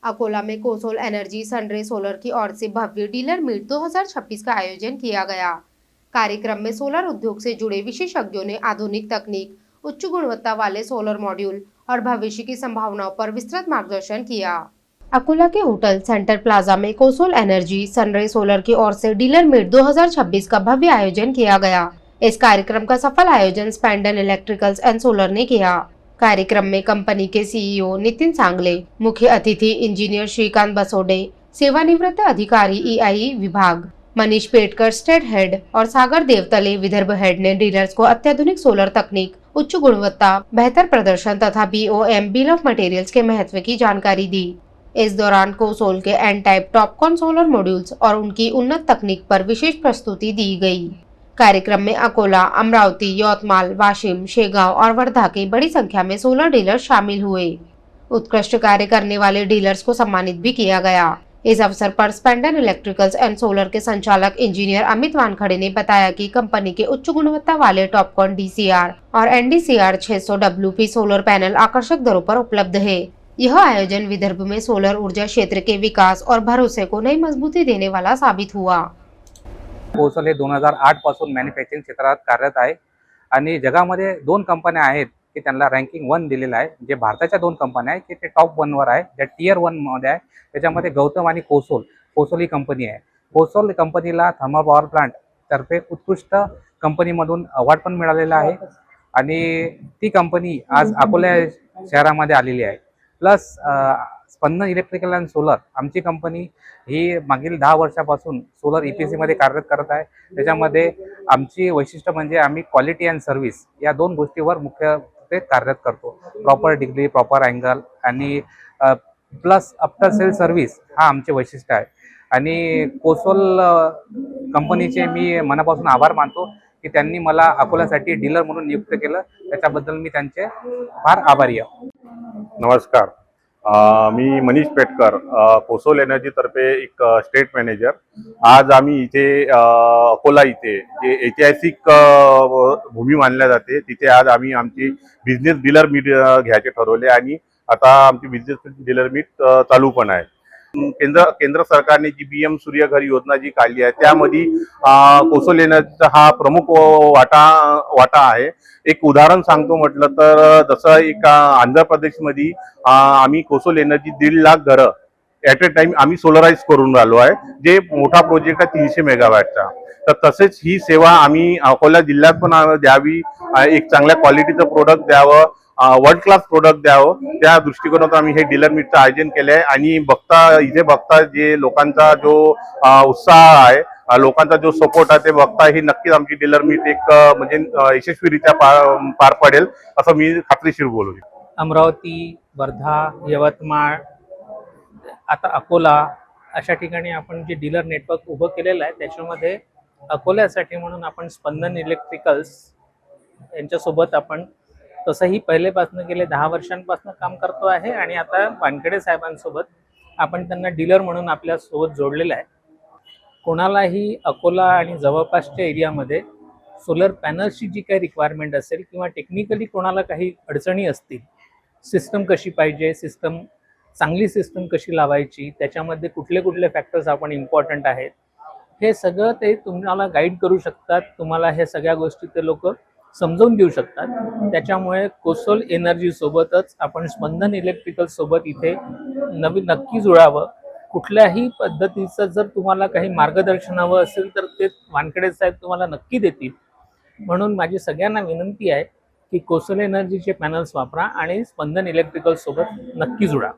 अकोला में कोसोल energy सनरे solar की or से भव्य डीलर मीट 2026 का आयोजन किया गया। कार्यक्रम में सोलर उद्योग से जुड़े विशेषज्ञों ने आधुनिक तकनीक, उच्च गुणवत्ता वाले सोलर मॉड्यूल और भविष्य की संभावनाओं पर विस्तृत मार्गदर्शन किया। अकोला के होटल सेंटर प्लाजा में कोसोल एनर्जी सनरे सोलर की ओर से डीलर मीट 2026 का भव्य आयोजन किया गया। इस कार्यक्रम का सफल आयोजन स्पैंडन इलेक्ट्रिकल्स एंड सोलर ने किया। कार्यक्रम में कंपनी के सीईओ नितिन सांगले, मुख्य अतिथि इंजीनियर श्रीकांत बसोडे, सेवानिवृत्त अधिकारी ईआई विभाग मनीष पेटकर स्टेट हेड और सागर देवतले विदर्भ हेड ने डीलर्स को अत्याधुनिक सोलर तकनीक, उच्च गुणवत्ता, बेहतर प्रदर्शन तथा बीओएम बिल ऑफ मटेरियल्स के महत्व की जानकारी दी। इस दौरान कोसोल के N type TOPCon solar modules और उनकी उन्नत तकनीक पर विशेष प्रस्तुति दी गई। कार्यक्रम में अकोला, अमरावती, यवतमाल, वाशिम, शेगांव और वर्धा के बड़ी संख्या में सोलर डीलर्स शामिल हुए। उत्कृष्ट कार्य करने वाले डीलर्स को सम्मानित भी किया गया। इस अवसर पर स्पैंडन इलेक्ट्रिकल्स एंड सोलर के संचालक इंजीनियर अमित वानखड़े ने बताया कि कंपनी के उच्च गुणवत्ता वाले टॉपकॉन डीसीआर और एनडीसीआर 600 डब्ल्यूपी सोलर पैनल आकर्षक दरों पर उपलब्ध है। यह आयोजन विदर्भ में सोलर ऊर्जा क्षेत्र के विकास और भरोसे को नई मजबूती देने वाला साबित हुआ। कोसोल हे 2008 पासून मॅन्युफॅक्चरिंग क्षेत्रात कार्यरत आहे आणि जगामध्ये दोन कंपन्या आहेत की त्यांना रँकिंग 1 दिलेलं आहे। जे भारताच्या दोन कंपन्या आहेत की ते टॉप 1 वर आहे, ज्या टियर 1 मध्ये आहे। त्याच्यामध्ये गौतम आणि कोसोल ही कंपनी आहे। कोसोल कंपनीला थर्मल पॉवर प्लांट तर्फे उत्कृष्ट कंपनीमधून अवॉर्ड पण मिळालेला आहे आणि ती कंपनी आज अकोला शहरामध्ये आलेली आहे। Plus Spandan electrical and solar आमची कंपनी ही मागील 10 वर्षापासून सोलर ईपीसी मध्ये कार्यरत करत आहे। त्याच्यामध्ये आमची वैशिष्ट्य म्हणजे आम्ही क्वालिटी अँड सर्व्हिस या दोन गोष्टीवर मुख्यत्वे कार्यरत करतो। प्रॉपर डिग्री, प्रॉपर अँगल आणि प्लस आफ्टर सेल सर्व्हिस हा आमचे वैशिष्ट्य आहे। आणि कोसोल कंपनीचे मी मनापासून आभार मानतो की त्यांनी मला अकोल्यासाठी डीलर म्हणून नियुक्त केलं। त्याच्याबद्दल मी त्यांचे फार आभारी आहे। नमस्कार, मी मनीष पेटकर, कोसोल एनर्जी तर्फे एक स्टेट मॅनेजर। आज आम्ही इथे अकोला इथे जे ऐतिहासिक भूमी मानल्या जाते तिथे आज आम्ही आमची बिझनेस डीलर मीट घ्यायचे ठरवले आणि आता आमची बिझनेस डीलर मीट चालू पण आहे। केंद्र सरकारने जी बीएम सूर्यघर योजना जी काढली आहे त्यामध्ये कोसोल एनर्जीचा हा प्रमुख वाटा आहे। एक उदाहरण सांगतो म्हटलं तर जसं एक आंध्र प्रदेशमध्ये आम्ही कोसोल एनर्जी 1.5 लाख घरं ॲट अ टाइम आम्ही सोलराइज करून राहिलो आहे, जे मोठा प्रोजेक्ट आहे 300 मेगावॅटचा। तर तसेच ही सेवा आम्ही अकोला जिल्ह्यात पण द्यावी, एक चांगल्या क्वालिटीचं प्रोडक्ट द्यावं, वर्ल्ड क्लास प्रोडक्ट द्यावं, त्या दृष्टिकोनातून आम्ही हे डीलर मीटचं आयोजन केलं आहे। आणि बघता जे लोकांचा जो उत्साह आहे, लोकांचा जो सपोर्ट आहे ते बघता ही नक्कीच आमची डीलर मीट एक म्हणजे यशस्वीरित्या पार पडेल असं मी खात्रीशीर बोलू शकतो। अमरावती, वर्धा, यवतमाळ, आता अकोला अशा ठिकाणी आपण जे डीलर नेटवर्क उभं केलेलं आहे त्याच्यामध्ये अकोल्यासाठी म्हणून आपण स्पंदन इलेक्ट्रिकल्स यांच्यासोबत आपण तसंही पहिलेपासून गेले 10 वर्षांपासून काम करतो आहे आणि आता वानखेडे साहेबांसोबत आपण त्यांना डीलर म्हणून आपल्यासोबत जोडलेलं आहे। कोणालाही अकोला आणि जवळपासच्या एरियामध्ये सोलर पॅनल्सची जी काही रिक्वायरमेंट असेल किंवा टेक्निकली कोणाला काही अडचणी असतील, सिस्टम कशी पाहिजे, चांगली सिस्टम कशी लावायची, त्याच्यामध्ये कुठले फॅक्टर्स आपण इम्पॉर्टंट आहेत, हे सगळं ते तुम्हाला गाईड करू शकतात। तुम्हाला हे सगळ्या गोष्टी ते लोक समजावून देऊ शकतात। त्याच्यामुळे कोसोल एनर्जी सोबतच आपण स्पंदन इलेक्ट्रिकल सोबत इथे नक्की जुळावं। कुठल्याही पद्धतीचं जर तुम्हाला काही मार्गदर्शन हवं असेल तर ते वानखेडे साहेब तुम्हाला नक्की देतील। म्हणून माझी सगळ्यांना विनंती आहे की कोसोल एनर्जीचे पॅनल्स वापरा आणि स्पंदन इलेक्ट्रिकल सोबत नक्की जुळा।